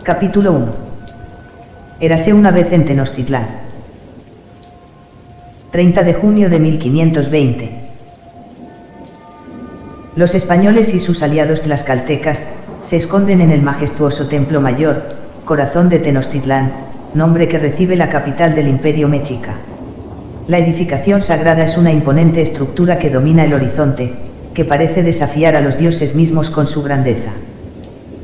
Capítulo 1. Érase una vez en Tenochtitlán. 30 de junio de 1520. Los españoles y sus aliados tlaxcaltecas se esconden en el majestuoso Templo Mayor, corazón de Tenochtitlán, nombre que recibe la capital del Imperio Mexica. La edificación sagrada es una imponente estructura que domina el horizonte, que parece desafiar a los dioses mismos con su grandeza.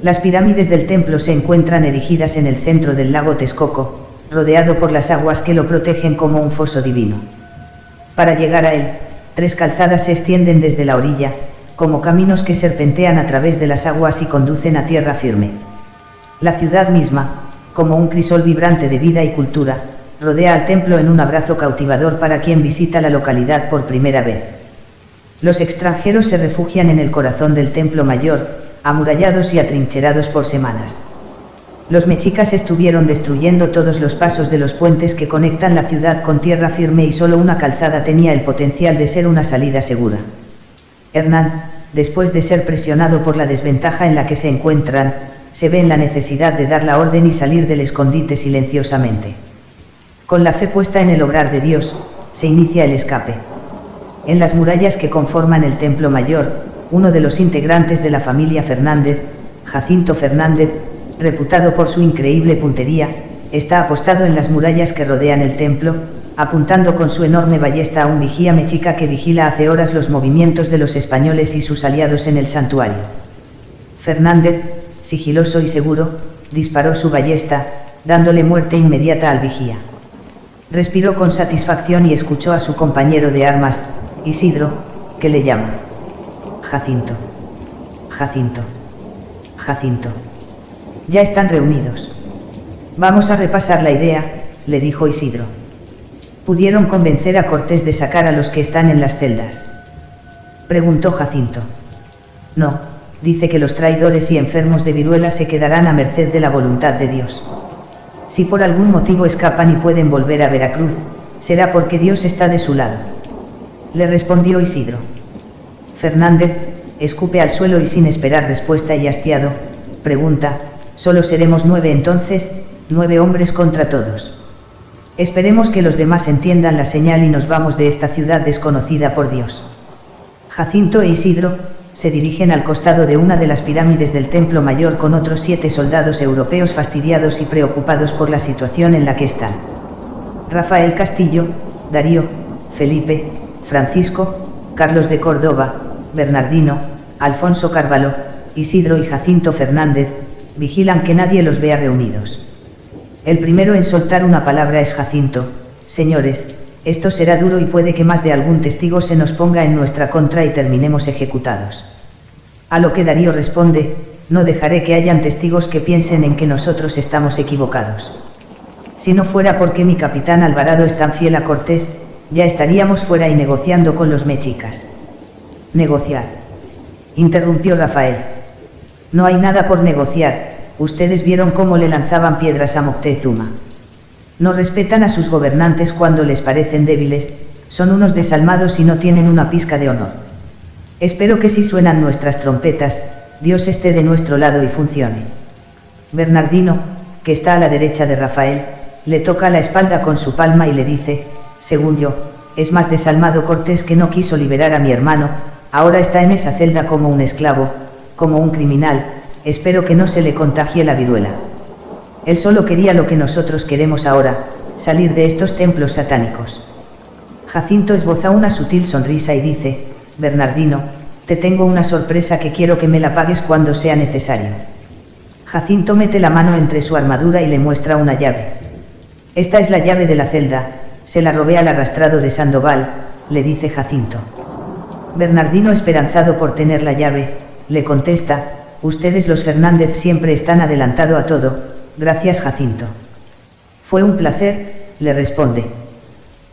Las pirámides del templo se encuentran erigidas en el centro del lago Texcoco, rodeado por las aguas que lo protegen como un foso divino. Para llegar a él, 3 calzadas se extienden desde la orilla, como caminos que serpentean a través de las aguas y conducen a tierra firme. La ciudad misma, como un crisol vibrante de vida y cultura, rodea al templo en un abrazo cautivador para quien visita la localidad por primera vez. Los extranjeros se refugian en el corazón del Templo Mayor, amurallados y atrincherados por semanas. Los mexicas estuvieron destruyendo todos los pasos de los puentes que conectan la ciudad con tierra firme y solo una calzada tenía el potencial de ser una salida segura. Hernán, después de ser presionado por la desventaja en la que se encuentran, se ve en la necesidad de dar la orden y salir del escondite silenciosamente. Con la fe puesta en el obrar de Dios, se inicia el escape. En las murallas que conforman el Templo Mayor, uno de los integrantes de la familia Fernández, Jacinto Fernández, reputado por su increíble puntería, está apostado en las murallas que rodean el templo, apuntando con su enorme ballesta a un vigía mexica que vigila hace horas los movimientos de los españoles y sus aliados en el santuario. Fernández, sigiloso y seguro, disparó su ballesta, dándole muerte inmediata al vigía. Respiró con satisfacción y escuchó a su compañero de armas, Isidro, que le llama. Jacinto. Jacinto. Jacinto. Ya están reunidos. Vamos a repasar la idea, le dijo Isidro. ¿Pudieron convencer a Cortés de sacar a los que están en las celdas?, preguntó Jacinto. No, dice que los traidores y enfermos de viruela se quedarán a merced de la voluntad de Dios. Si por algún motivo escapan y pueden volver a Veracruz, será porque Dios está de su lado, le respondió Isidro. Fernández escupe al suelo y sin esperar respuesta y hastiado, pregunta, ¿solo seremos 9 entonces, 9 hombres contra todos? Esperemos que los demás entiendan la señal y nos vamos de esta ciudad desconocida por Dios. Jacinto e Isidro se dirigen al costado de una de las pirámides del Templo Mayor con otros 7 soldados europeos fastidiados y preocupados por la situación en la que están. Rafael Castillo, Darío, Felipe, Francisco, Carlos de Córdoba, Bernardino, Alfonso Carvalho, Isidro y Jacinto Fernández, vigilan que nadie los vea reunidos. El primero en soltar una palabra es Jacinto. Señores, esto será duro y puede que más de algún testigo se nos ponga en nuestra contra y terminemos ejecutados. A lo que Darío responde, no dejaré que hayan testigos que piensen en que nosotros estamos equivocados. Si no fuera porque mi capitán Alvarado es tan fiel a Cortés, ya estaríamos fuera y negociando con los mexicas. Negociar, interrumpió Rafael. No hay nada por negociar, ustedes vieron cómo le lanzaban piedras a Moctezuma. No respetan a sus gobernantes cuando les parecen débiles, son unos desalmados y no tienen una pizca de honor. Espero que si suenan nuestras trompetas, Dios esté de nuestro lado y funcione. Bernardino, que está a la derecha de Rafael, le toca la espalda con su palma y le dice, según yo, es más desalmado Cortés que no quiso liberar a mi hermano, ahora está en esa celda como un esclavo, como un criminal, espero que no se le contagie la viruela. Él solo quería lo que nosotros queremos ahora, salir de estos templos satánicos. Jacinto esboza una sutil sonrisa y dice, Bernardino, te tengo una sorpresa que quiero que me la pagues cuando sea necesario. Jacinto mete la mano entre su armadura y le muestra una llave. Esta es la llave de la celda, se la robé al arrastrado de Sandoval, le dice Jacinto. Bernardino, esperanzado por tener la llave, le contesta, ustedes los Fernández siempre están adelantado a todo, gracias Jacinto. Fue un placer, le responde.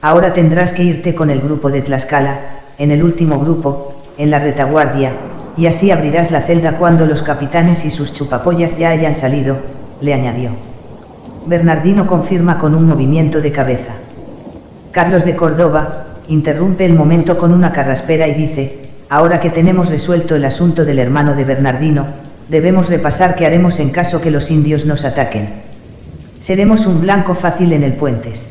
Ahora tendrás que irte con el grupo de Tlaxcala, en el último grupo, en la retaguardia, y así abrirás la celda cuando los capitanes y sus chupapollas ya hayan salido, le añadió. Bernardino confirma con un movimiento de cabeza. Carlos de Córdoba interrumpe el momento con una carraspera y dice, ahora que tenemos resuelto el asunto del hermano de Bernardino, debemos repasar qué haremos en caso que los indios nos ataquen. Seremos un blanco fácil en el Puentes.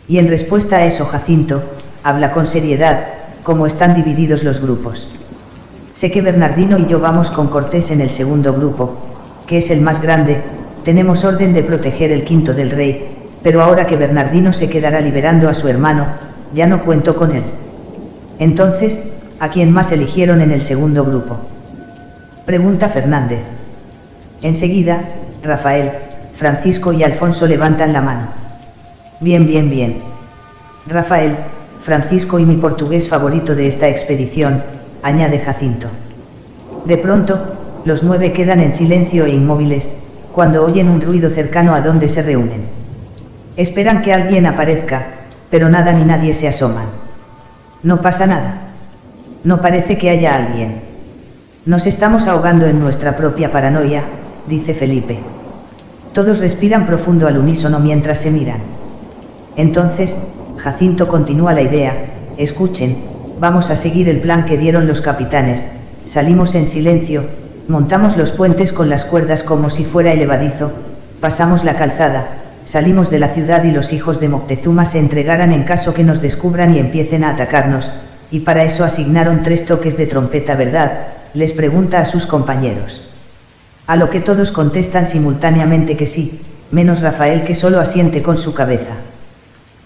Y en respuesta a eso Jacinto, habla con seriedad, cómo están divididos los grupos. Sé que Bernardino y yo vamos con Cortés en el segundo grupo, que es el más grande, tenemos orden de proteger el quinto del rey, pero ahora que Bernardino se quedará liberando a su hermano, ya no cuento con él. Entonces, ¿a quién más eligieron en el segundo grupo?, pregunta Fernández. Enseguida, Rafael, Francisco y Alfonso levantan la mano. Bien, bien, bien. Rafael, Francisco y mi portugués favorito de esta expedición, añade Jacinto. De pronto, los 9 quedan en silencio e inmóviles, cuando oyen un ruido cercano a donde se reúnen. Esperan que alguien aparezca, pero nada ni nadie se asoman. No pasa nada. No parece que haya alguien. Nos estamos ahogando en nuestra propia paranoia, dice Felipe. Todos respiran profundo al unísono mientras se miran. Entonces, Jacinto continúa la idea: escuchen, vamos a seguir el plan que dieron los capitanes, salimos en silencio, montamos los puentes con las cuerdas como si fuera elevadizo, pasamos la calzada, salimos de la ciudad y los hijos de Moctezuma se entregarán en caso que nos descubran y empiecen a atacarnos, y para eso asignaron 3 toques de trompeta, ¿verdad?, les pregunta a sus compañeros. A lo que todos contestan simultáneamente que sí, menos Rafael, que solo asiente con su cabeza.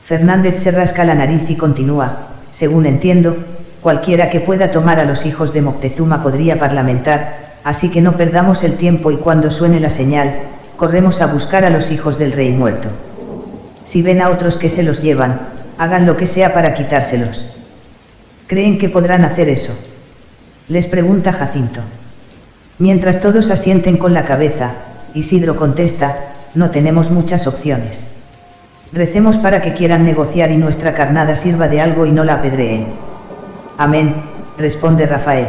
Fernández se rasca la nariz y continúa: según entiendo, cualquiera que pueda tomar a los hijos de Moctezuma podría parlamentar, así que no perdamos el tiempo y cuando suene la señal, corremos a buscar a los hijos del rey muerto. Si ven a otros que se los llevan, hagan lo que sea para quitárselos. ¿Creen que podrán hacer eso?, les pregunta Jacinto. Mientras todos asienten con la cabeza, Isidro contesta: no tenemos muchas opciones. Recemos para que quieran negociar y nuestra carnada sirva de algo y no la apedreen. Amén, responde Rafael.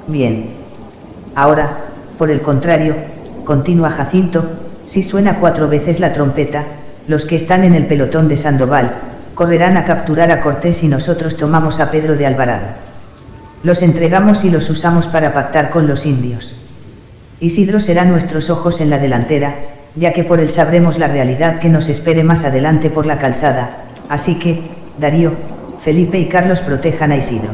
Bien. Ahora, por el contrario, continúa Jacinto, si suena 4 veces la trompeta, los que están en el pelotón de Sandoval, correrán a capturar a Cortés y nosotros tomamos a Pedro de Alvarado. Los entregamos y los usamos para pactar con los indios. Isidro será nuestros ojos en la delantera, ya que por él sabremos la realidad que nos espere más adelante por la calzada, así que, Darío, Felipe y Carlos protejan a Isidro.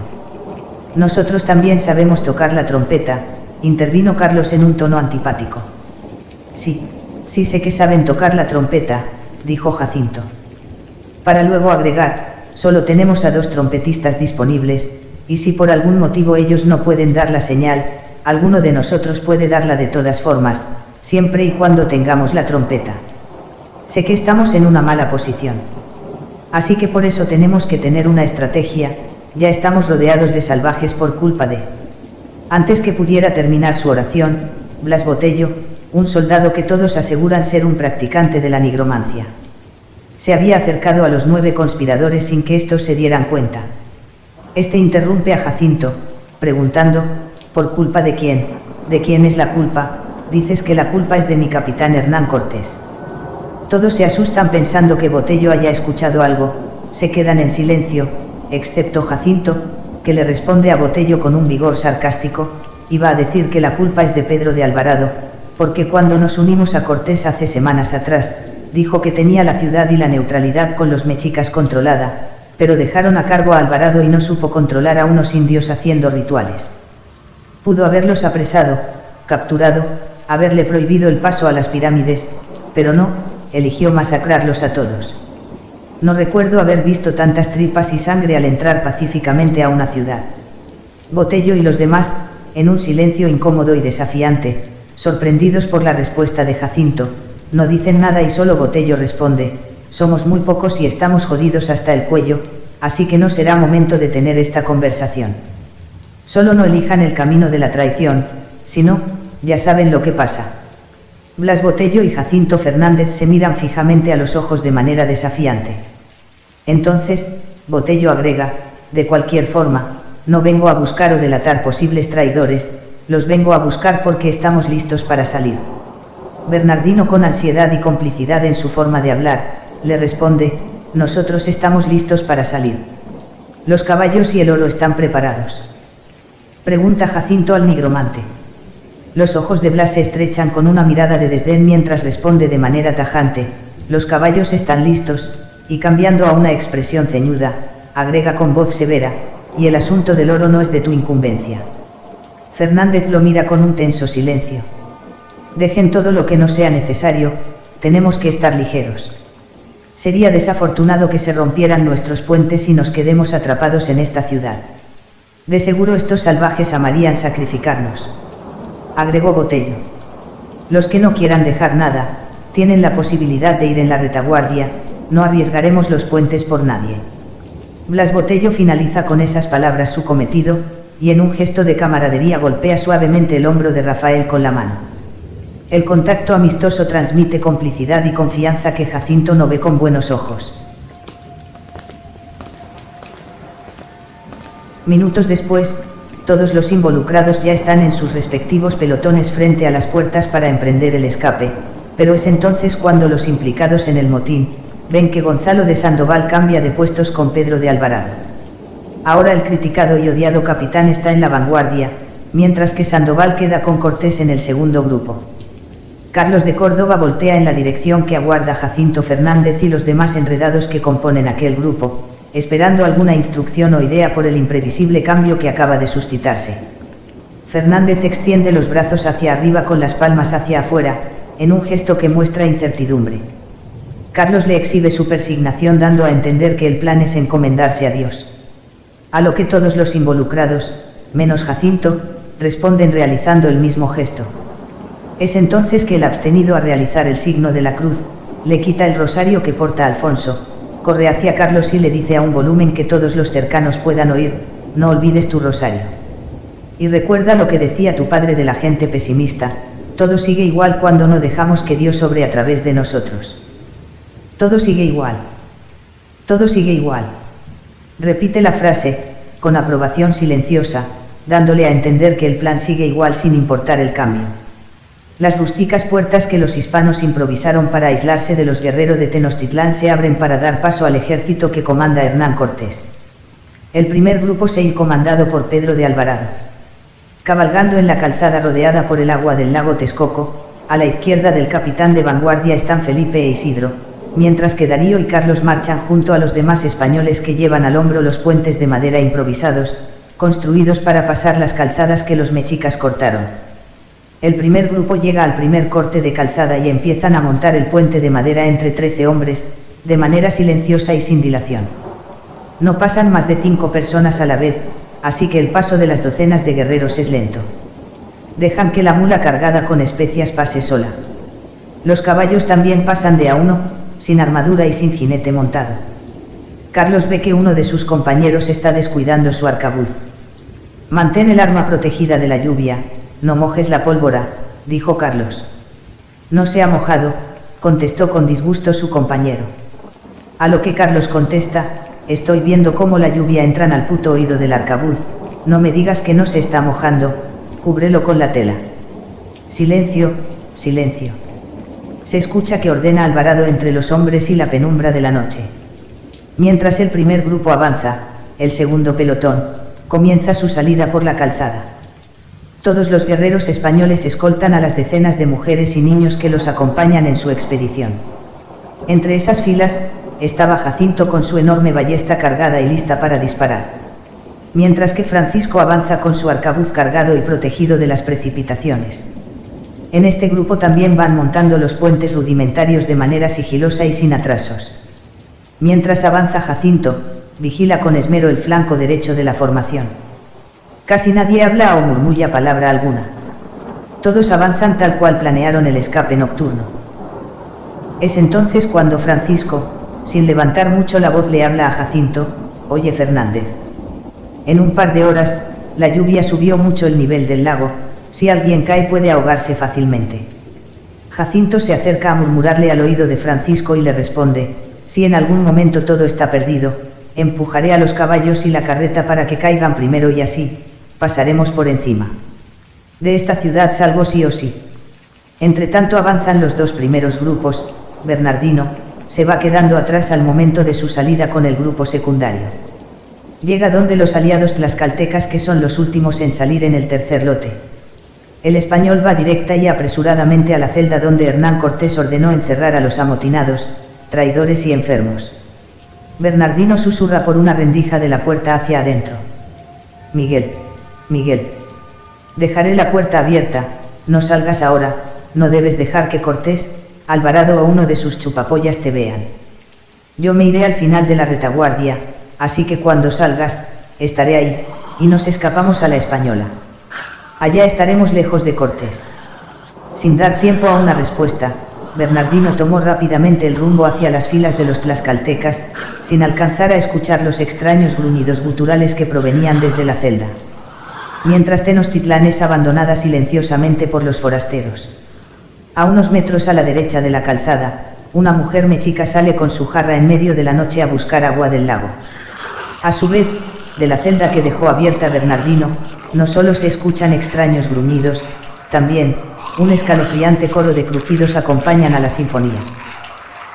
Nosotros también sabemos tocar la trompeta, intervino Carlos en un tono antipático. Sí sé que saben tocar la trompeta, dijo Jacinto. Para luego agregar: solo tenemos a 2 trompetistas disponibles, y si por algún motivo ellos no pueden dar la señal, alguno de nosotros puede darla de todas formas, siempre y cuando tengamos la trompeta. Sé que estamos en una mala posición. Así que por eso tenemos que tener una estrategia, ya estamos rodeados de salvajes por culpa de... Antes que pudiera terminar su oración, Blas Botello, un soldado que todos aseguran ser un practicante de la nigromancia, se había acercado a los 9 conspiradores sin que estos se dieran cuenta. Este interrumpe a Jacinto, preguntando: ¿por culpa de quién? ¿De quién es la culpa? Dices que la culpa es de mi capitán Hernán Cortés. Todos se asustan pensando que Botello haya escuchado algo, se quedan en silencio, excepto Jacinto, que le responde a Botello con un vigor sarcástico: iba a decir que la culpa es de Pedro de Alvarado, porque cuando nos unimos a Cortés hace semanas atrás, dijo que tenía la ciudad y la neutralidad con los mexicas controlada, pero dejaron a cargo a Alvarado y no supo controlar a unos indios haciendo rituales. Pudo haberlos apresado, capturado, haberle prohibido el paso a las pirámides, pero no, eligió masacrarlos a todos. No recuerdo haber visto tantas tripas y sangre al entrar pacíficamente a una ciudad. Botello y los demás, en un silencio incómodo y desafiante, sorprendidos por la respuesta de Jacinto, no dicen nada y solo Botello responde: somos muy pocos y estamos jodidos hasta el cuello, así que no será momento de tener esta conversación. Solo no elijan el camino de la traición, si no, ya saben lo que pasa. Blas Botello y Jacinto Fernández se miran fijamente a los ojos de manera desafiante. Entonces, Botello agrega: de cualquier forma, no vengo a buscar o delatar posibles traidores, los vengo a buscar porque estamos listos para salir. Bernardino, con ansiedad y complicidad en su forma de hablar, le responde: nosotros estamos listos para salir. ¿Los caballos y el oro están preparados?, pregunta Jacinto al nigromante. Los ojos de Blas se estrechan con una mirada de desdén mientras responde de manera tajante: los caballos están listos, y cambiando a una expresión ceñuda, agrega con voz severa: y el asunto del oro no es de tu incumbencia. Fernández lo mira con un tenso silencio. Dejen todo lo que no sea necesario, tenemos que estar ligeros. Sería desafortunado que se rompieran nuestros puentes y nos quedemos atrapados en esta ciudad. De seguro estos salvajes amarían sacrificarnos, agregó Botello. Los que no quieran dejar nada, tienen la posibilidad de ir en la retaguardia, no arriesgaremos los puentes por nadie. Blas Botello finaliza con esas palabras su cometido, y en un gesto de camaradería golpea suavemente el hombro de Rafael con la mano. El contacto amistoso transmite complicidad y confianza que Jacinto no ve con buenos ojos. Minutos después, todos los involucrados ya están en sus respectivos pelotones frente a las puertas para emprender el escape, pero es entonces cuando los implicados en el motín ven que Gonzalo de Sandoval cambia de puestos con Pedro de Alvarado. Ahora el criticado y odiado capitán está en la vanguardia, mientras que Sandoval queda con Cortés en el segundo grupo. Carlos de Córdoba voltea en la dirección que aguarda Jacinto Fernández y los demás enredados que componen aquel grupo, esperando alguna instrucción o idea por el imprevisible cambio que acaba de suscitarse. Fernández extiende los brazos hacia arriba con las palmas hacia afuera, en un gesto que muestra incertidumbre. Carlos le exhibe su persignación dando a entender que el plan es encomendarse a Dios. A lo que todos los involucrados, menos Jacinto, responden realizando el mismo gesto. Es entonces que el abstenido a realizar el signo de la cruz, le quita el rosario que porta Alfonso, corre hacia Carlos y le dice a un volumen que todos los cercanos puedan oír: no olvides tu rosario. Y recuerda lo que decía tu padre de la gente pesimista: todo sigue igual cuando no dejamos que Dios obre a través de nosotros. Todo sigue igual. Todo sigue igual. Repite la frase, con aprobación silenciosa, dándole a entender que el plan sigue igual sin importar el cambio. Las rústicas puertas que los hispanos improvisaron para aislarse de los guerreros de Tenochtitlán se abren para dar paso al ejército que comanda Hernán Cortés. El primer grupo se irá comandado por Pedro de Alvarado. Cabalgando en la calzada rodeada por el agua del lago Texcoco, a la izquierda del capitán de vanguardia están Felipe e Isidro, mientras que Darío y Carlos marchan junto a los demás españoles que llevan al hombro los puentes de madera improvisados, construidos para pasar las calzadas que los mexicas cortaron. El primer grupo llega al primer corte de calzada y empiezan a montar el puente de madera entre 13 hombres, de manera silenciosa y sin dilación. No pasan más de 5 personas a la vez, así que el paso de las docenas de guerreros es lento. Dejan que la mula cargada con especias pase sola. Los caballos también pasan de a uno, sin armadura y sin jinete montado. Carlos ve que uno de sus compañeros está descuidando su arcabuz. Mantén el arma protegida de la lluvia, no mojes la pólvora, dijo Carlos. No se ha mojado, contestó con disgusto su compañero. A lo que Carlos contesta: estoy viendo cómo la lluvia entra al puto oído del arcabuz, no me digas que no se está mojando, cúbrelo con la tela. Silencio, silencio. Se escucha que ordena Alvarado entre los hombres y la penumbra de la noche. Mientras el primer grupo avanza, el segundo pelotón comienza su salida por la calzada. Todos los guerreros españoles escoltan a las decenas de mujeres y niños que los acompañan en su expedición. Entre esas filas, estaba Jacinto con su enorme ballesta cargada y lista para disparar. Mientras que Francisco avanza con su arcabuz cargado y protegido de las precipitaciones. En este grupo también van montando los puentes rudimentarios de manera sigilosa y sin atrasos. Mientras avanza Jacinto, vigila con esmero el flanco derecho de la formación. Casi nadie habla o murmulla palabra alguna. Todos avanzan tal cual planearon el escape nocturno. Es entonces cuando Francisco, sin levantar mucho la voz, le habla a Jacinto: oye Fernández. En un par de horas, la lluvia subió mucho el nivel del lago, si alguien cae puede ahogarse fácilmente. Jacinto se acerca a murmurarle al oído de Francisco y le responde: si en algún momento todo está perdido, empujaré a los caballos y la carreta para que caigan primero y así pasaremos por encima. De esta ciudad salgo sí o sí. Entre tanto avanzan los dos primeros grupos. Bernardino se va quedando atrás al momento de su salida con el grupo secundario. Llega donde los aliados tlaxcaltecas, que son los últimos en salir en el tercer lote. el español va directa y apresuradamente a la celda donde Hernán Cortés ordenó encerrar a los amotinados, traidores y enfermos. Bernardino susurra por una rendija de la puerta hacia adentro. Miguel, Miguel. Dejaré la puerta abierta, no salgas ahora, no debes dejar que Cortés, Alvarado o uno de sus chupapollas te vean. Yo me iré al final de la retaguardia, así que cuando salgas, estaré ahí, y nos escapamos a la Española. Allá estaremos lejos de Cortés. Sin dar tiempo a una respuesta, Bernardino tomó rápidamente el rumbo hacia las filas de los tlaxcaltecas, sin alcanzar a escuchar los extraños gruñidos guturales que provenían desde la celda. Mientras Tenochtitlán es abandonada silenciosamente por los forasteros. A unos metros a la derecha de la calzada, una mujer mexica sale con su jarra en medio de la noche a buscar agua del lago. A su vez, de la celda que dejó abierta Bernardino, no solo se escuchan extraños gruñidos, también, un escalofriante coro de crujidos acompañan a la sinfonía.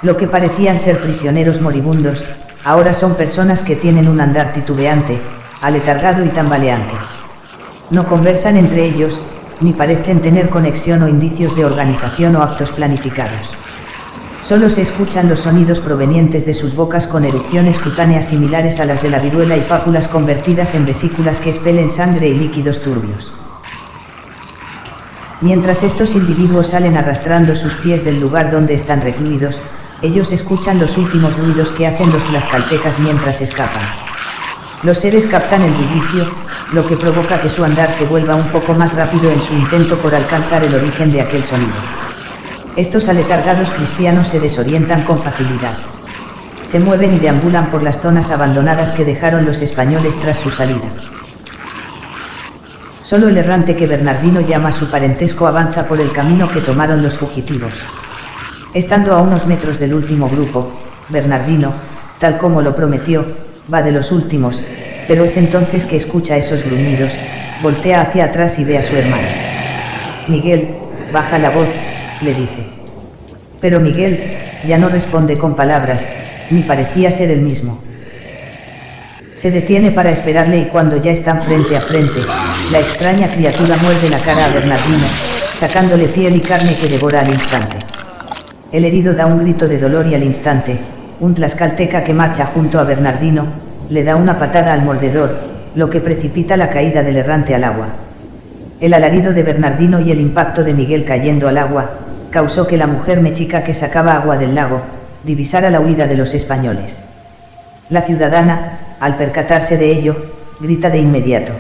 Lo que parecían ser prisioneros moribundos, ahora son personas que tienen un andar titubeante, aletargado y tambaleante. No conversan entre ellos, ni parecen tener conexión o indicios de organización o actos planificados. Solo se escuchan los sonidos provenientes de sus bocas con erupciones cutáneas similares a las de la viruela y pápulas convertidas en vesículas que expelen sangre y líquidos turbios. Mientras estos individuos salen arrastrando sus pies del lugar donde están recluidos, ellos escuchan los últimos ruidos que hacen los tlaxcaltecas mientras escapan. Los seres captan el bullicio, lo que provoca que su andar se vuelva un poco más rápido en su intento por alcanzar el origen de aquel sonido. Estos aletargados cristianos se desorientan con facilidad. Se mueven y deambulan por las zonas abandonadas que dejaron los españoles tras su salida. Solo el errante que Bernardino llama su parentesco avanza por el camino que tomaron los fugitivos. Estando a unos metros del último grupo, Bernardino, tal como lo prometió, va de los últimos, pero es entonces que escucha esos gruñidos, voltea hacia atrás y ve a su hermano. Miguel, baja la voz, le dice. Pero Miguel, ya no responde con palabras, ni parecía ser el mismo. Se detiene para esperarle y cuando ya están frente a frente, la extraña criatura muerde la cara a Bernardino, sacándole piel y carne que devora al instante. El herido da un grito de dolor y al instante, un tlaxcalteca que marcha junto a Bernardino, le da una patada al mordedor, lo que precipita la caída del errante al agua. El alarido de Bernardino y el impacto de Miguel cayendo al agua, causó que la mujer mexica que sacaba agua del lago, divisara la huida de los españoles. La ciudadana, al percatarse de ello, grita de inmediato.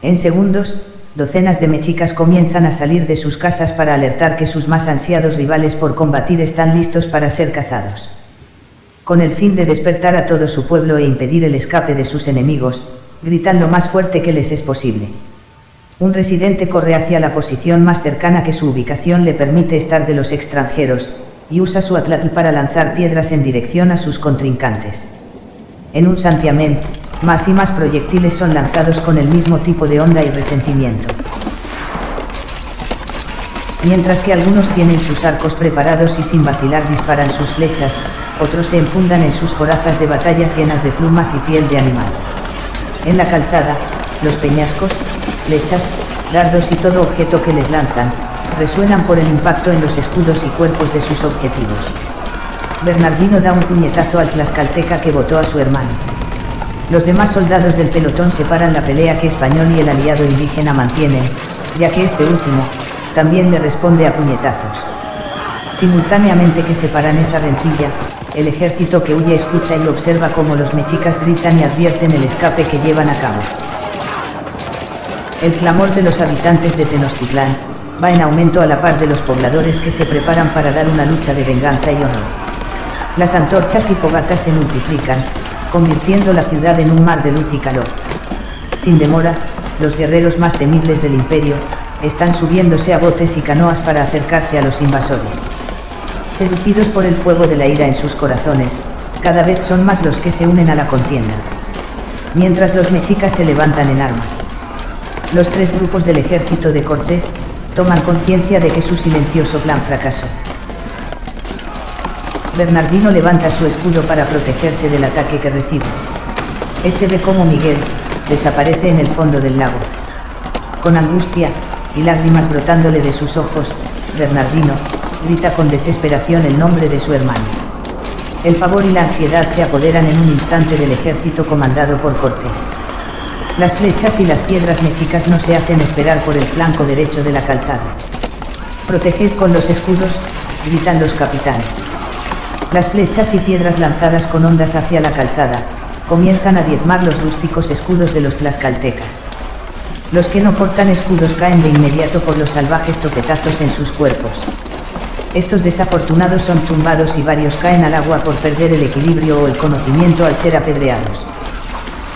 En segundos, docenas de mexicas comienzan a salir de sus casas para alertar que sus más ansiados rivales por combatir están listos para ser cazados. Con el fin de despertar a todo su pueblo e impedir el escape de sus enemigos, gritan lo más fuerte que les es posible. Un residente corre hacia la posición más cercana que su ubicación le permite estar de los extranjeros, y usa su atlatl para lanzar piedras en dirección a sus contrincantes. En un santiamén, más y más proyectiles son lanzados con el mismo tipo de onda y resentimiento. Mientras que algunos tienen sus arcos preparados y sin vacilar disparan sus flechas, otros se enfundan en sus corazas de batallas llenas de plumas y piel de animal. En la calzada, los peñascos, flechas, dardos y todo objeto que les lanzan, resuenan por el impacto en los escudos y cuerpos de sus objetivos. Bernardino da un puñetazo al tlaxcalteca que botó a su hermano. Los demás soldados del pelotón separan la pelea que Español y el aliado indígena mantienen, ya que este último, también le responde a puñetazos. Simultáneamente que separan esa rencilla, el ejército que huye escucha y observa cómo los mexicas gritan y advierten el escape que llevan a cabo. El clamor de los habitantes de Tenochtitlán va en aumento a la par de los pobladores que se preparan para dar una lucha de venganza y honor. Las antorchas y fogatas se multiplican, convirtiendo la ciudad en un mar de luz y calor. Sin demora, los guerreros más temibles del imperio, están subiéndose a botes y canoas para acercarse a los invasores. Seducidos por el fuego de la ira en sus corazones, cada vez son más los que se unen a la contienda. Mientras los mexicas se levantan en armas. Los tres grupos del ejército de Cortés, toman conciencia de que su silencioso plan fracasó. Bernardino levanta su escudo para protegerse del ataque que recibe. Este ve cómo Miguel desaparece en el fondo del lago. Con angustia, y lágrimas brotándole de sus ojos, Bernardino, grita con desesperación el nombre de su hermano. El pavor y la ansiedad se apoderan en un instante del ejército comandado por Cortés. Las flechas y las piedras mexicas no se hacen esperar por el flanco derecho de la calzada. «Proteged con los escudos», gritan los capitanes. Las flechas y piedras lanzadas con ondas hacia la calzada, comienzan a diezmar los rústicos escudos de los tlaxcaltecas. Los que no portan escudos caen de inmediato por los salvajes topetazos en sus cuerpos. Estos desafortunados son tumbados y varios caen al agua por perder el equilibrio o el conocimiento al ser apedreados.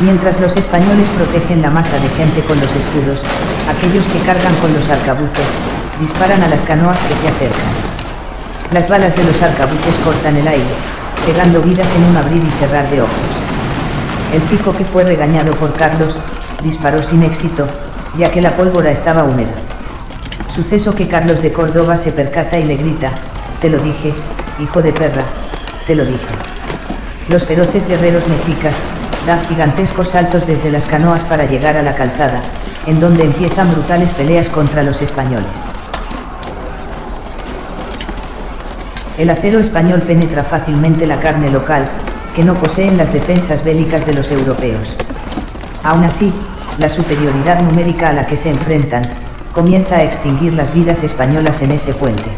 Mientras los españoles protegen la masa de gente con los escudos, aquellos que cargan con los arcabuces, disparan a las canoas que se acercan. Las balas de los arcabuces cortan el aire, cegando vidas en un abrir y cerrar de ojos. El chico que fue regañado por Carlos, disparó sin éxito, ya que la pólvora estaba húmeda. Suceso que Carlos de Córdoba se percata y le grita: «Te lo dije, hijo de perra, te lo dije». Los feroces guerreros mexicas dan gigantescos saltos desde las canoas para llegar a la calzada, en donde empiezan brutales peleas contra los españoles. El acero español penetra fácilmente la carne local, que no poseen las defensas bélicas de los europeos. Aún así, la superioridad numérica a la que se enfrentan, comienza a extinguir las vidas españolas en ese puente.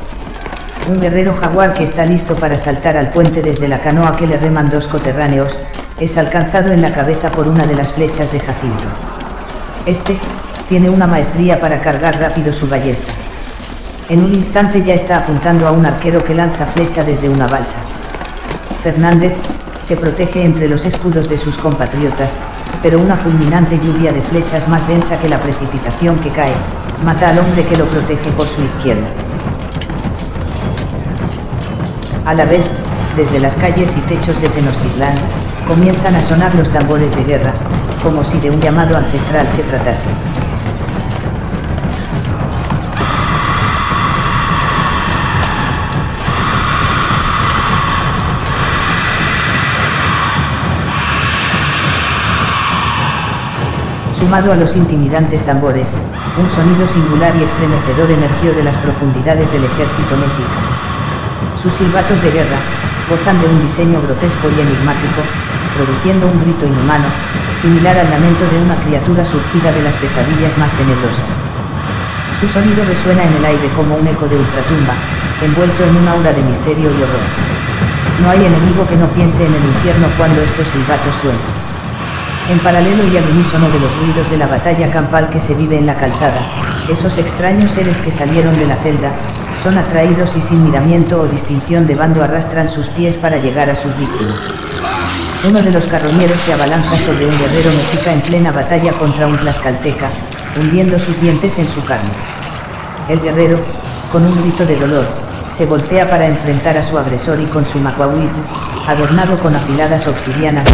Un guerrero jaguar que está listo para saltar al puente desde la canoa que le reman dos coterráneos, es alcanzado en la cabeza por una de las flechas de Jacinto. Este, tiene una maestría para cargar rápido su ballesta. En un instante ya está apuntando a un arquero que lanza flecha desde una balsa. Fernández se protege entre los escudos de sus compatriotas, pero una fulminante lluvia de flechas más densa que la precipitación que cae, mata al hombre que lo protege por su izquierda. A la vez, desde las calles y techos de Tenochtitlán, comienzan a sonar los tambores de guerra, como si de un llamado ancestral se tratase. Sumado a los intimidantes tambores, un sonido singular y estremecedor emergió de las profundidades del ejército mexica. Sus silbatos de guerra gozan de un diseño grotesco y enigmático, produciendo un grito inhumano, similar al lamento de una criatura surgida de las pesadillas más tenebrosas. Su sonido resuena en el aire como un eco de ultratumba, envuelto en un aura de misterio y horror. No hay enemigo que no piense en el infierno cuando estos silbatos suenan. En paralelo y al unísono de los ruidos de la batalla campal que se vive en la calzada, esos extraños seres que salieron de la celda, son atraídos y sin miramiento o distinción de bando arrastran sus pies para llegar a sus víctimas. Uno de los carroñeros se abalanza sobre un guerrero mexica en plena batalla contra un tlaxcalteca, hundiendo sus dientes en su carne. El guerrero, con un grito de dolor, se voltea para enfrentar a su agresor y con su macuahuitl, adornado con afiladas obsidianas,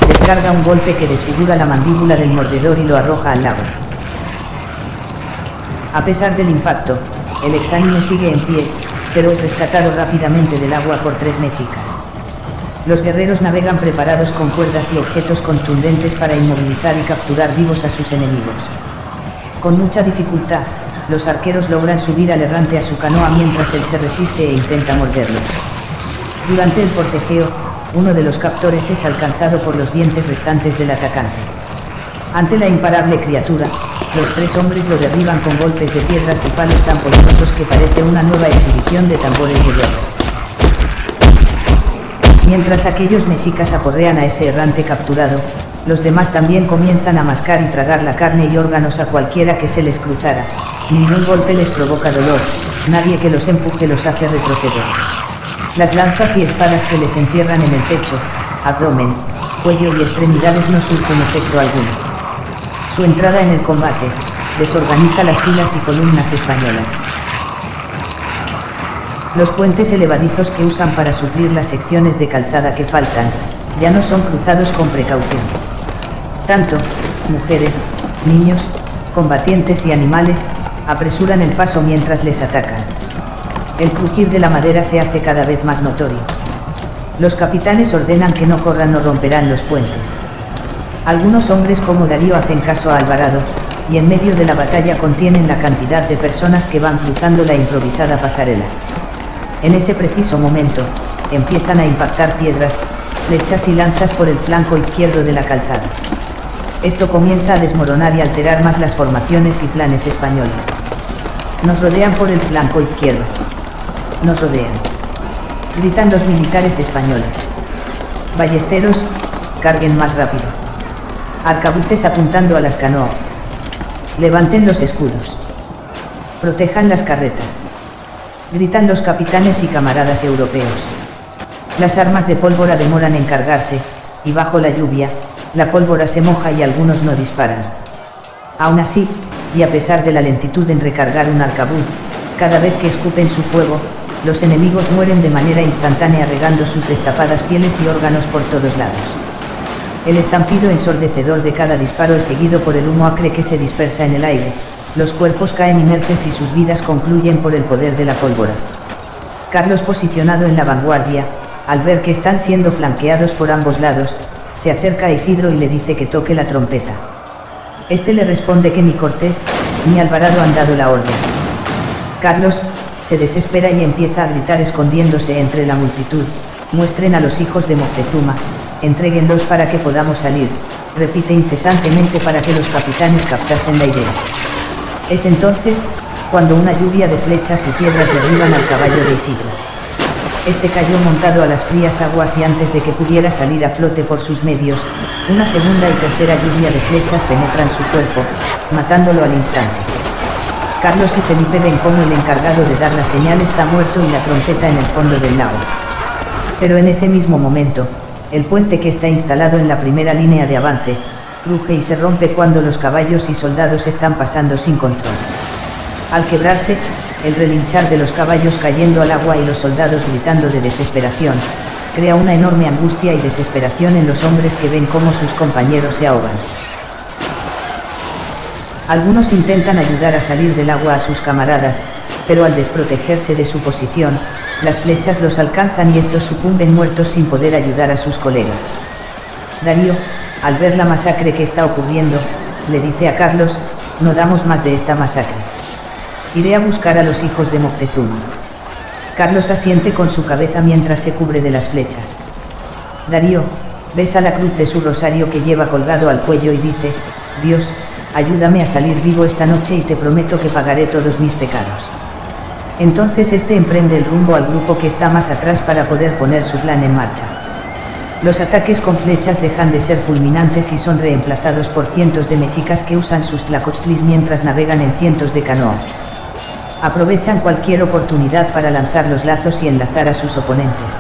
descarga un golpe que desfigura la mandíbula del mordedor y lo arroja al lago. A pesar del impacto, el exánime sigue en pie, pero es rescatado rápidamente del agua por tres mexicas. Los guerreros navegan preparados con cuerdas y objetos contundentes para inmovilizar y capturar vivos a sus enemigos. Con mucha dificultad, los arqueros logran subir al errante a su canoa mientras él se resiste e intenta morderlos. Durante el forcejeo, uno de los captores es alcanzado por los dientes restantes del atacante. Ante la imparable criatura, los tres hombres lo derriban con golpes de piedras y palos tan poderosos que parece una nueva exhibición de tambores de guerra. Mientras aquellos mexicas aporrean a ese errante capturado, los demás también comienzan a mascar y tragar la carne y órganos a cualquiera que se les cruzara. Ningún golpe les provoca dolor, nadie que los empuje los hace retroceder. Las lanzas y espadas que les encierran en el pecho, abdomen, cuello y extremidades no surten efecto alguno. Su entrada en el combate desorganiza las filas y columnas españolas. Los puentes elevadizos que usan para suplir las secciones de calzada que faltan, ya no son cruzados con precaución. Tanto, mujeres, niños, combatientes y animales, apresuran el paso mientras les atacan. El crujir de la madera se hace cada vez más notorio. Los capitanes ordenan que no corran o romperán los puentes. Algunos hombres como Darío hacen caso a Alvarado, y en medio de la batalla contienen la cantidad de personas que van cruzando la improvisada pasarela. En ese preciso momento, empiezan a impactar piedras, flechas y lanzas por el flanco izquierdo de la calzada. Esto comienza a desmoronar y alterar más las formaciones y planes españoles. Nos rodean por el flanco izquierdo. Nos rodean. Gritan los militares españoles. Ballesteros, carguen más rápido. Arcabuces apuntando a las canoas. Levanten los escudos. Protejan las carretas. Gritan los capitanes y camaradas europeos. Las armas de pólvora demoran en cargarse, y bajo la lluvia, la pólvora se moja y algunos no disparan. Aún así, y a pesar de la lentitud en recargar un arcabuz, cada vez que escupen su fuego, los enemigos mueren de manera instantánea regando sus destapadas pieles y órganos por todos lados. El estampido ensordecedor de cada disparo es seguido por el humo acre que se dispersa en el aire, los cuerpos caen inertes y sus vidas concluyen por el poder de la pólvora. Carlos, posicionado en la vanguardia, al ver que están siendo flanqueados por ambos lados, se acerca a Isidro y le dice que toque la trompeta. Este le responde que ni Cortés, ni Alvarado han dado la orden. Carlos se desespera y empieza a gritar escondiéndose entre la multitud: muestren a los hijos de Moctezuma, entréguenlos para que podamos salir, repite incesantemente para que los capitanes captasen la idea. Es entonces, cuando una lluvia de flechas y piedras derriban al caballo de Isidro. Este cayó montado a las frías aguas y antes de que pudiera salir a flote por sus medios, una segunda y tercera lluvia de flechas penetran su cuerpo, matándolo al instante. Carlos y Felipe ven cómo el encargado de dar la señal está muerto y la trompeta en el fondo del lago. Pero en ese mismo momento, el puente que está instalado en la primera línea de avance, cruje y se rompe cuando los caballos y soldados están pasando sin control. Al quebrarse, el relinchar de los caballos cayendo al agua y los soldados gritando de desesperación, crea una enorme angustia y desesperación en los hombres que ven cómo sus compañeros se ahogan. Algunos intentan ayudar a salir del agua a sus camaradas, pero al desprotegerse de su posición, las flechas los alcanzan y estos sucumben muertos sin poder ayudar a sus colegas. Darío, al ver la masacre que está ocurriendo, le dice a Carlos: no damos más de esta masacre. Iré a buscar a los hijos de Moctezuma. Carlos asiente con su cabeza mientras se cubre de las flechas. Darío besa la cruz de su rosario que lleva colgado al cuello y dice: Dios, ayúdame a salir vivo esta noche y te prometo que pagaré todos mis pecados. Entonces este emprende el rumbo al grupo que está más atrás para poder poner su plan en marcha. Los ataques con flechas dejan de ser fulminantes y son reemplazados por cientos de mexicas que usan sus tlacochtlis mientras navegan en cientos de canoas. Aprovechan cualquier oportunidad para lanzar los lazos y enlazar a sus oponentes.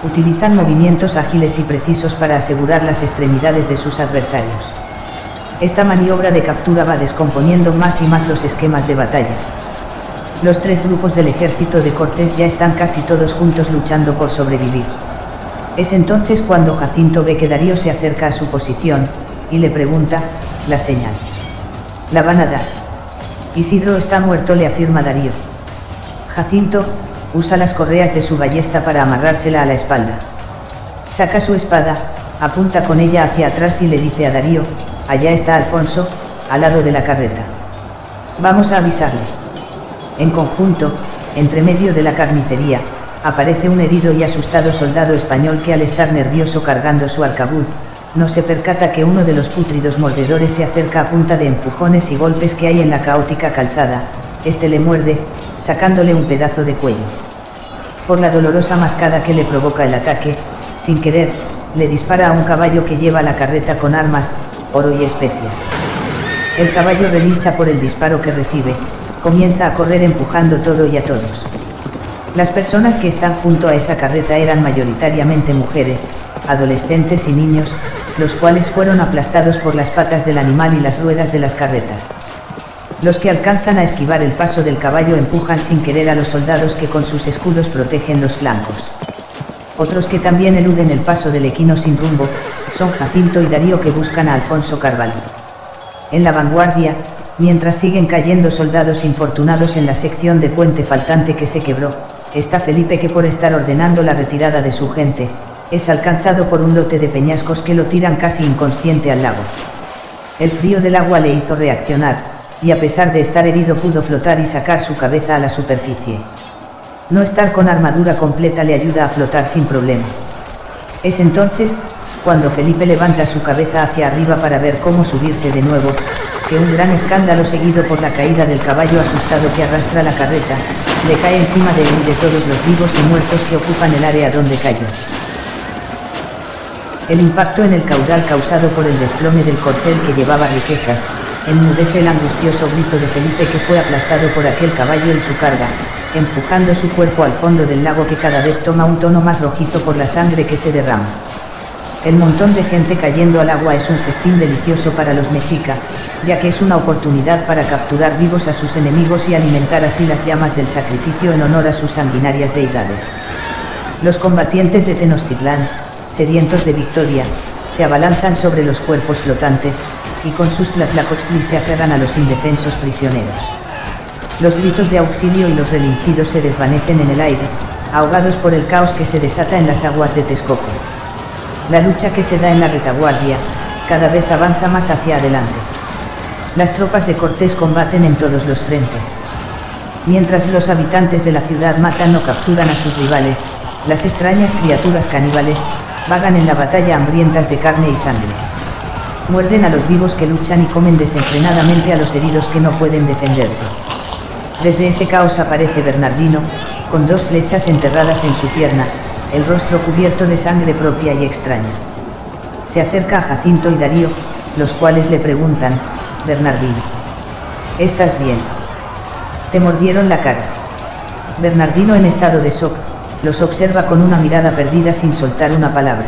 Utilizan movimientos ágiles y precisos para asegurar las extremidades de sus adversarios. Esta maniobra de captura va descomponiendo más y más los esquemas de batallas. Los tres grupos del ejército de Cortés ya están casi todos juntos luchando por sobrevivir. Es entonces cuando Jacinto ve que Darío se acerca a su posición, y le pregunta: la señal. La van a dar. Isidro está muerto, le afirma Darío. Jacinto usa las correas de su ballesta para amarrársela a la espalda. Saca su espada, apunta con ella hacia atrás y le dice a Darío: allá está Alfonso, al lado de la carreta. Vamos a avisarle. En conjunto, entre medio de la carnicería, aparece un herido y asustado soldado español que, al estar nervioso cargando su arcabuz, no se percata que uno de los pútridos mordedores se acerca a punta de empujones y golpes que hay en la caótica calzada. Este le muerde, sacándole un pedazo de cuello. Por la dolorosa mascada que le provoca el ataque, sin querer, le dispara a un caballo que lleva la carreta con armas, oro y especias. El caballo relincha por el disparo que recibe, comienza a correr empujando todo y a todos. Las personas que están junto a esa carreta eran mayoritariamente mujeres, adolescentes y niños, los cuales fueron aplastados por las patas del animal y las ruedas de las carretas. Los que alcanzan a esquivar el paso del caballo empujan sin querer a los soldados que con sus escudos protegen los flancos. Otros que también eluden el paso del equino sin rumbo, son Jacinto y Darío, que buscan a Alfonso Carvalho. En la vanguardia, mientras siguen cayendo soldados infortunados en la sección de puente faltante que se quebró, está Felipe, que por estar ordenando la retirada de su gente, es alcanzado por un lote de peñascos que lo tiran casi inconsciente al lago. El frío del agua le hizo reaccionar, y a pesar de estar herido pudo flotar y sacar su cabeza a la superficie. No estar con armadura completa le ayuda a flotar sin problemas. Es entonces, cuando Felipe levanta su cabeza hacia arriba para ver cómo subirse de nuevo, que un gran escándalo seguido por la caída del caballo asustado que arrastra la carreta, le cae encima de él y de todos los vivos y muertos que ocupan el área donde cayó. El impacto en el caudal causado por el desplome del corcel que llevaba riquezas, enmudece el angustioso grito de Felipe que fue aplastado por aquel caballo y su carga, empujando su cuerpo al fondo del lago que cada vez toma un tono más rojizo por la sangre que se derrama. El montón de gente cayendo al agua es un festín delicioso para los mexica, ya que es una oportunidad para capturar vivos a sus enemigos y alimentar así las llamas del sacrificio en honor a sus sanguinarias deidades. Los combatientes de Tenochtitlán, sedientos de victoria, se abalanzan sobre los cuerpos flotantes, y con sus tlatlacocchtlis se aferran a los indefensos prisioneros. Los gritos de auxilio y los relinchidos se desvanecen en el aire, ahogados por el caos que se desata en las aguas de Texcoco. La lucha que se da en la retaguardia, cada vez avanza más hacia adelante. Las tropas de Cortés combaten en todos los frentes. Mientras los habitantes de la ciudad matan o capturan a sus rivales, las extrañas criaturas caníbales, vagan en la batalla hambrientas de carne y sangre. Muerden a los vivos que luchan y comen desenfrenadamente a los heridos que no pueden defenderse. Desde ese caos aparece Bernardino, con 2 flechas enterradas en su pierna, el rostro cubierto de sangre propia y extraña. Se acerca a Jacinto y Darío, los cuales le preguntan: Bernardino, ¿estás bien? ¿Te mordieron la cara? Bernardino, en estado de shock, los observa con una mirada perdida sin soltar una palabra.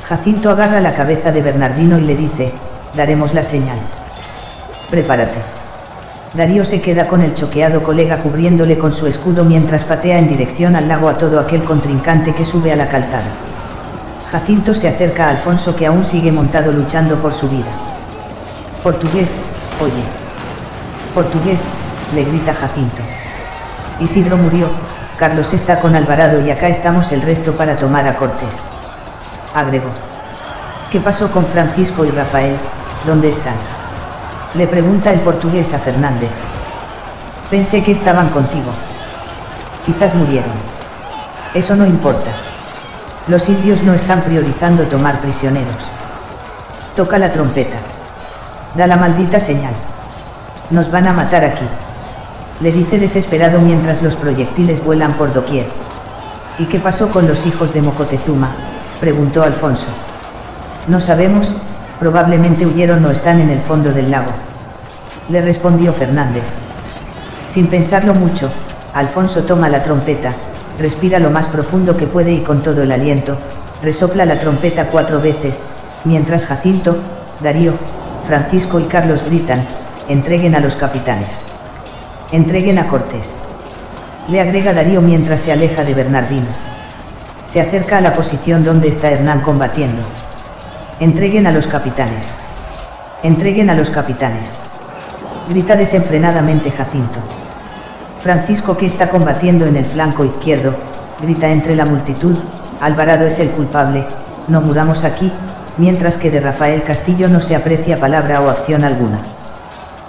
Jacinto agarra la cabeza de Bernardino y le dice: daremos la señal. Prepárate. Darío se queda con el choqueado colega cubriéndole con su escudo mientras patea en dirección al lago a todo aquel contrincante que sube a la calzada. Jacinto se acerca a Alfonso, que aún sigue montado luchando por su vida. Portugués, oye. Portugués, le grita Jacinto. Isidro murió, Carlos está con Alvarado y acá estamos el resto para tomar a Cortés. Agregó. ¿Qué pasó con Francisco y Rafael? ¿Dónde están? Le pregunta el portugués a Fernández. Pensé que estaban contigo. Quizás murieron. Eso no importa. Los indios no están priorizando tomar prisioneros. Toca la trompeta. Da la maldita señal. Nos van a matar aquí. Le dice desesperado mientras los proyectiles vuelan por doquier. ¿Y qué pasó con los hijos de Mocotezuma?, preguntó Alfonso. No sabemos, probablemente huyeron o están en el fondo del lago. Le respondió Fernández. Sin pensarlo mucho, Alfonso toma la trompeta, respira lo más profundo que puede y con todo el aliento, resopla la trompeta 4 veces, mientras Jacinto, Darío, Francisco y Carlos gritan: entreguen a los capitanes. Entreguen a Cortés. Le agrega Darío mientras se aleja de Bernardino. Se acerca a la posición donde está Hernán combatiendo. Entreguen a los capitanes. Entreguen a los capitanes. Grita desenfrenadamente Jacinto. Francisco, que está combatiendo en el flanco izquierdo, grita entre la multitud: Alvarado es el culpable, no muramos aquí, mientras que de Rafael Castillo no se aprecia palabra o acción alguna.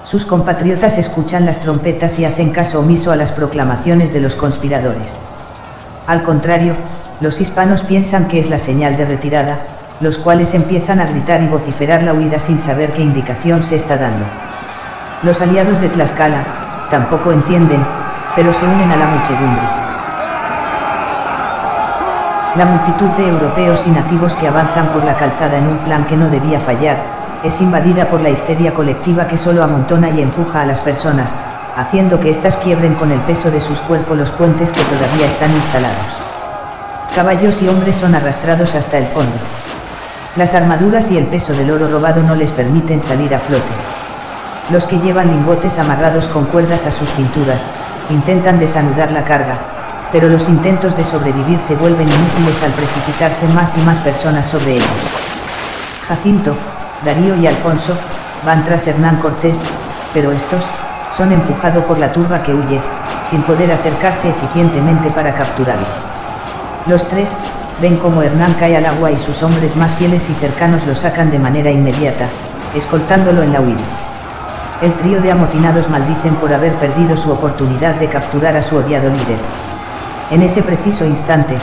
Sus compatriotas escuchan las trompetas y hacen caso omiso a las proclamaciones de los conspiradores. Al contrario, los hispanos piensan que es la señal de retirada, los cuales empiezan a gritar y vociferar la huida sin saber qué indicación se está dando. Los aliados de Tlaxcala tampoco entienden, pero se unen a la muchedumbre. La multitud de europeos y nativos que avanzan por la calzada en un plan que no debía fallar, es invadida por la histeria colectiva que solo amontona y empuja a las personas, haciendo que éstas quiebren con el peso de sus cuerpos los puentes que todavía están instalados. Caballos y hombres son arrastrados hasta el fondo. Las armaduras y el peso del oro robado no les permiten salir a flote. Los que llevan lingotes amarrados con cuerdas a sus cinturas, intentan desanudar la carga, pero los intentos de sobrevivir se vuelven inútiles al precipitarse más y más personas sobre ellos. Jacinto, Darío y Alfonso van tras Hernán Cortés, pero estos son empujados por la turba que huye, sin poder acercarse eficientemente para capturarlo. Los tres ven cómo Hernán cae al agua y sus hombres más fieles y cercanos lo sacan de manera inmediata, escoltándolo en la huida. El trío de amotinados maldicen por haber perdido su oportunidad de capturar a su odiado líder. En ese preciso instante,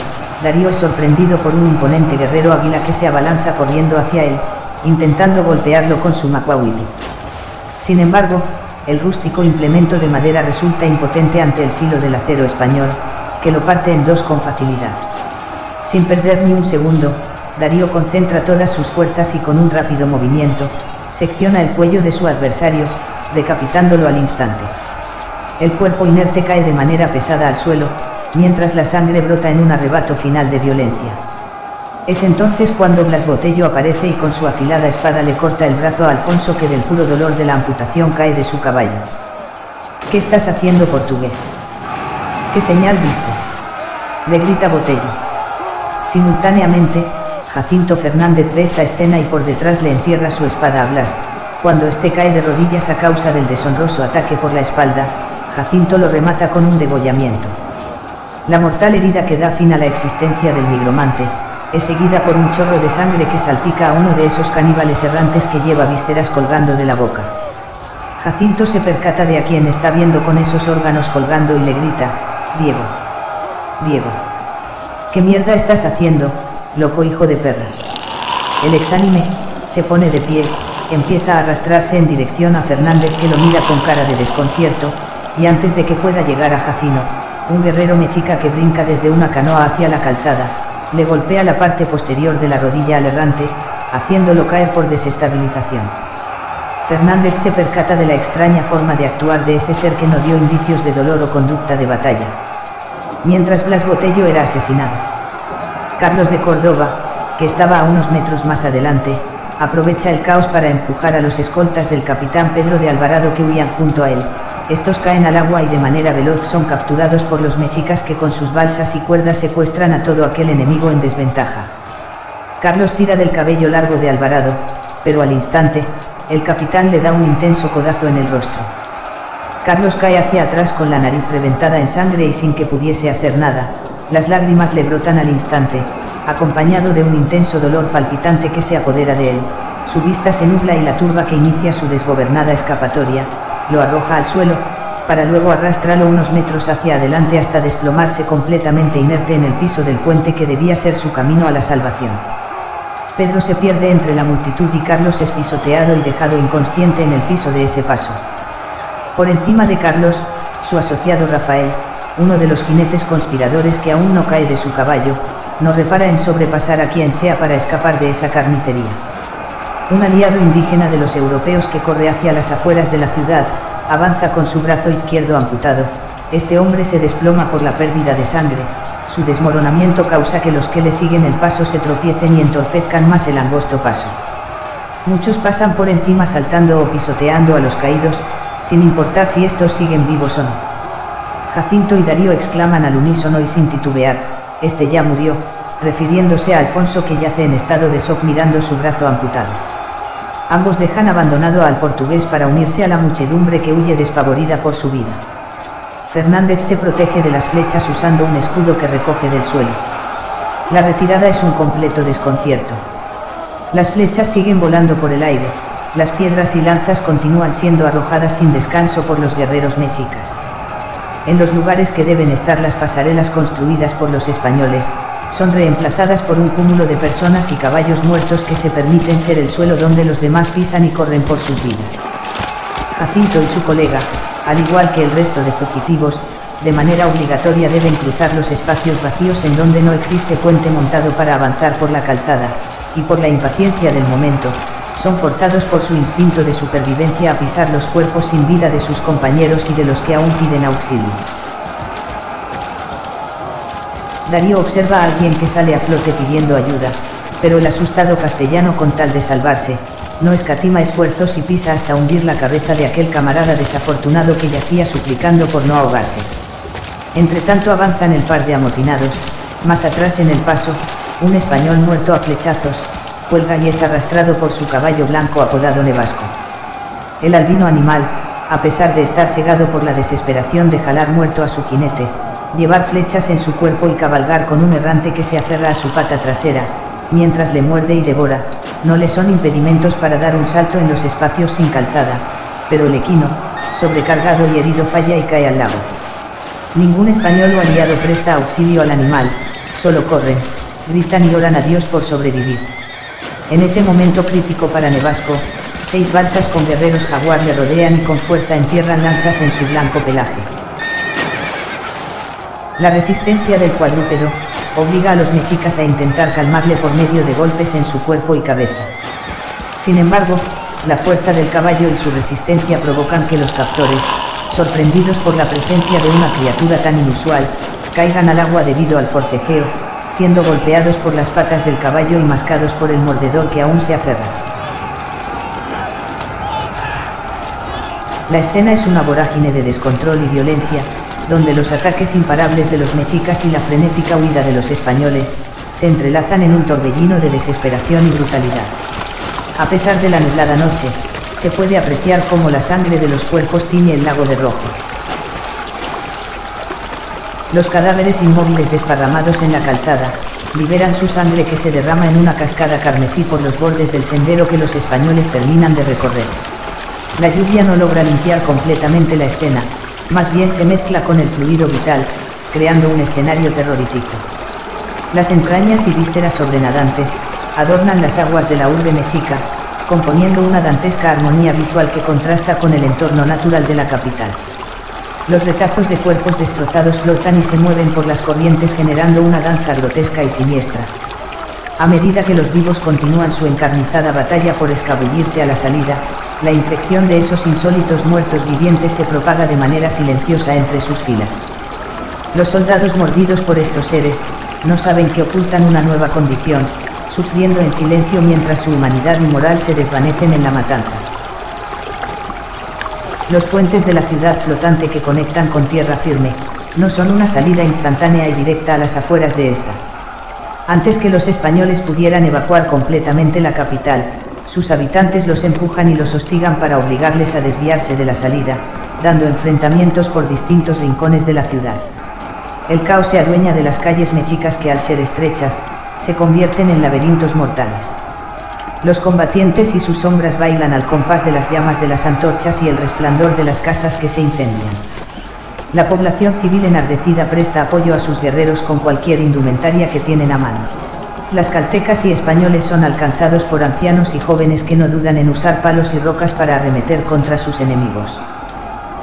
Darío es sorprendido por un imponente guerrero águila que se abalanza corriendo hacia él, intentando golpearlo con su macuahuitl. Sin embargo, el rústico implemento de madera resulta impotente ante el filo del acero español, que lo parte en dos con facilidad. Sin perder ni un segundo, Darío concentra todas sus fuerzas y con un rápido movimiento, secciona el cuello de su adversario, decapitándolo al instante. El cuerpo inerte cae de manera pesada al suelo, mientras la sangre brota en un arrebato final de violencia. Es entonces cuando Blas Botello aparece y con su afilada espada le corta el brazo a Alfonso, que del puro dolor de la amputación cae de su caballo. ¿Qué estás haciendo, portugués? ¿Qué señal viste?, le grita Botello. Simultáneamente, Jacinto Fernández ve esta escena y por detrás le encierra su espada a Blas. Cuando este cae de rodillas a causa del deshonroso ataque por la espalda, Jacinto lo remata con un degollamiento. La mortal herida que da fin a la existencia del nigromante, es seguida por un chorro de sangre que salpica a uno de esos caníbales errantes que lleva vísceras colgando de la boca. Jacinto se percata de a quien está viendo con esos órganos colgando y le grita: Diego. Diego. ¿Qué mierda estás haciendo, loco hijo de perra? El exánime se pone de pie, empieza a arrastrarse en dirección a Fernández, que lo mira con cara de desconcierto, y antes de que pueda llegar a Jacino, un guerrero mexica que brinca desde una canoa hacia la calzada, le golpea la parte posterior de la rodilla al errante, haciéndolo caer por desestabilización. Fernández se percata de la extraña forma de actuar de ese ser que no dio indicios de dolor o conducta de batalla. Mientras Blas Botello era asesinado, Carlos de Córdoba, que estaba a unos metros más adelante, aprovecha el caos para empujar a los escoltas del capitán Pedro de Alvarado que huían junto a él. Estos caen al agua y de manera veloz son capturados por los mexicas, que con sus balsas y cuerdas secuestran a todo aquel enemigo en desventaja. Carlos tira del cabello largo de Alvarado, pero al instante, el capitán le da un intenso codazo en el rostro. Carlos cae hacia atrás con la nariz reventada en sangre y sin que pudiese hacer nada. Las lágrimas le brotan al instante, acompañado de un intenso dolor palpitante que se apodera de él. Su vista se nubla y la turba que inicia su desgobernada escapatoria lo arroja al suelo, para luego arrastrarlo unos metros hacia adelante hasta desplomarse completamente inerte en el piso del puente que debía ser su camino a la salvación. Pedro se pierde entre la multitud y Carlos es pisoteado y dejado inconsciente en el piso de ese paso. Por encima de Carlos, su asociado Rafael, uno de los jinetes conspiradores que aún no cae de su caballo, no repara en sobrepasar a quien sea para escapar de esa carnicería. Un aliado indígena de los europeos que corre hacia las afueras de la ciudad, avanza con su brazo izquierdo amputado. Este hombre se desploma por la pérdida de sangre. Su desmoronamiento causa que los que le siguen el paso se tropiecen y entorpezcan más el angosto paso. Muchos pasan por encima saltando o pisoteando a los caídos, sin importar si estos siguen vivos o no. Jacinto y Darío exclaman al unísono y sin titubear: este ya murió, refiriéndose a Alfonso, que yace en estado de shock mirando su brazo amputado. Ambos dejan abandonado al portugués para unirse a la muchedumbre que huye despavorida por su vida. Fernández se protege de las flechas usando un escudo que recoge del suelo. La retirada es un completo desconcierto. Las flechas siguen volando por el aire, las piedras y lanzas continúan siendo arrojadas sin descanso por los guerreros mexicas. En los lugares que deben estar las pasarelas construidas por los españoles, son reemplazadas por un cúmulo de personas y caballos muertos que se permiten ser el suelo donde los demás pisan y corren por sus vidas. Jacinto y su colega, al igual que el resto de fugitivos, de manera obligatoria deben cruzar los espacios vacíos en donde no existe puente montado para avanzar por la calzada, y por la impaciencia del momento, son forzados por su instinto de supervivencia a pisar los cuerpos sin vida de sus compañeros y de los que aún piden auxilio. Darío observa a alguien que sale a flote pidiendo ayuda, pero el asustado castellano, con tal de salvarse, no escatima esfuerzos y pisa hasta hundir la cabeza de aquel camarada desafortunado que yacía suplicando por no ahogarse. Entretanto avanzan el par de amotinados. Más atrás en el paso, un español muerto a flechazos, cuelga y es arrastrado por su caballo blanco apodado Nevasco. El albino animal, a pesar de estar cegado por la desesperación de jalar muerto a su jinete, llevar flechas en su cuerpo y cabalgar con un errante que se aferra a su pata trasera, mientras le muerde y devora, no le son impedimentos para dar un salto en los espacios sin calzada, pero el equino, sobrecargado y herido, falla y cae al lago. Ningún español o aliado presta auxilio al animal, solo corren, gritan y oran a Dios por sobrevivir. En ese momento crítico para Nevasco, 6 balsas con guerreros jaguar le rodean y con fuerza entierran lanzas en su blanco pelaje. La resistencia del cuadrúpedo obliga a los mexicas a intentar calmarle por medio de golpes en su cuerpo y cabeza. Sin embargo, la fuerza del caballo y su resistencia provocan que los captores, sorprendidos por la presencia de una criatura tan inusual, caigan al agua debido al forcejeo, siendo golpeados por las patas del caballo y mascados por el mordedor que aún se aferra. La escena es una vorágine de descontrol y violencia, donde los ataques imparables de los mexicas y la frenética huida de los españoles, se entrelazan en un torbellino de desesperación y brutalidad. A pesar de la nublada noche, se puede apreciar cómo la sangre de los cuerpos tiñe el lago de rojo. Los cadáveres inmóviles desparramados en la calzada, liberan su sangre que se derrama en una cascada carmesí por los bordes del sendero que los españoles terminan de recorrer. La lluvia no logra limpiar completamente la escena, más bien se mezcla con el fluido vital, creando un escenario terrorífico. Las entrañas y vísceras sobrenadantes adornan las aguas de la urbe mexica, componiendo una dantesca armonía visual que contrasta con el entorno natural de la capital. Los retazos de cuerpos destrozados flotan y se mueven por las corrientes generando una danza grotesca y siniestra. A medida que los vivos continúan su encarnizada batalla por escabullirse a la salida, la infección de esos insólitos muertos vivientes se propaga de manera silenciosa entre sus filas. Los soldados mordidos por estos seres, no saben que ocultan una nueva condición, sufriendo en silencio mientras su humanidad y moral se desvanecen en la matanza. Los puentes de la ciudad flotante que conectan con tierra firme, no son una salida instantánea y directa a las afueras de esta. Antes que los españoles pudieran evacuar completamente la capital, sus habitantes los empujan y los hostigan para obligarles a desviarse de la salida, dando enfrentamientos por distintos rincones de la ciudad. El caos se adueña de las calles mexicas que al ser estrechas, se convierten en laberintos mortales. Los combatientes y sus sombras bailan al compás de las llamas de las antorchas y el resplandor de las casas que se incendian. La población civil enardecida presta apoyo a sus guerreros con cualquier indumentaria que tienen a mano. Tlaxcaltecas y españoles son alcanzados por ancianos y jóvenes que no dudan en usar palos y rocas para arremeter contra sus enemigos.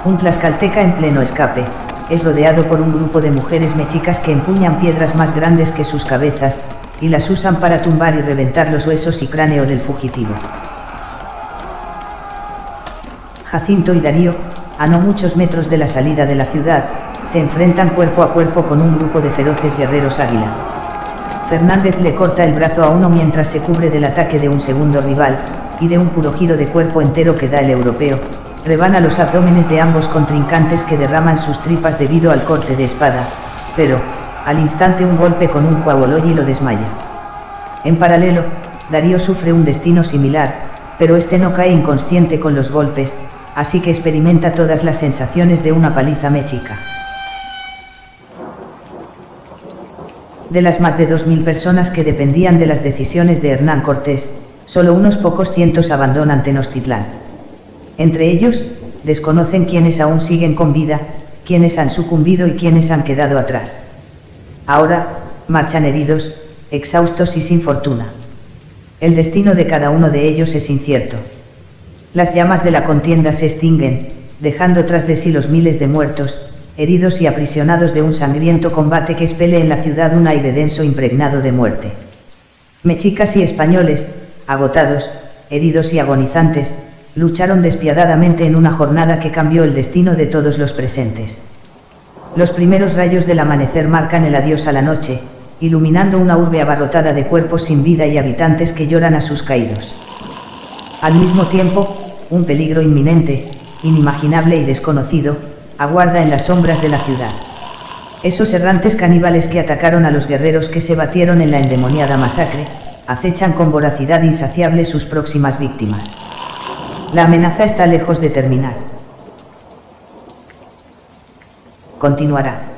Un tlaxcalteca en pleno escape, es rodeado por un grupo de mujeres mexicas que empuñan piedras más grandes que sus cabezas, y las usan para tumbar y reventar los huesos y cráneo del fugitivo. Jacinto y Darío, a no muchos metros de la salida de la ciudad, se enfrentan cuerpo a cuerpo con un grupo de feroces guerreros águila. Fernández le corta el brazo a uno mientras se cubre del ataque de un segundo rival, y de un puro giro de cuerpo entero que da el europeo, rebana los abdómenes de ambos contrincantes que derraman sus tripas debido al corte de espada, pero, al instante un golpe con un cuabolloy lo desmaya. En paralelo, Darío sufre un destino similar, pero este no cae inconsciente con los golpes, así que experimenta todas las sensaciones de una paliza mexica. De las más de 2000 personas que dependían de las decisiones de Hernán Cortés, solo unos pocos cientos abandonan Tenochtitlán. Entre ellos, desconocen quiénes aún siguen con vida, quiénes han sucumbido y quiénes han quedado atrás. Ahora, marchan heridos, exhaustos y sin fortuna. El destino de cada uno de ellos es incierto. Las llamas de la contienda se extinguen, dejando tras de sí los miles de muertos, heridos y aprisionados de un sangriento combate que expele en la ciudad un aire denso impregnado de muerte. Mexicas y españoles, agotados, heridos y agonizantes, lucharon despiadadamente en una jornada que cambió el destino de todos los presentes. Los primeros rayos del amanecer marcan el adiós a la noche, iluminando una urbe abarrotada de cuerpos sin vida y habitantes que lloran a sus caídos. Al mismo tiempo, un peligro inminente, inimaginable y desconocido, aguarda en las sombras de la ciudad. Esos errantes caníbales que atacaron a los guerreros que se batieron en la endemoniada masacre, acechan con voracidad insaciable sus próximas víctimas. La amenaza está lejos de terminar. Continuará.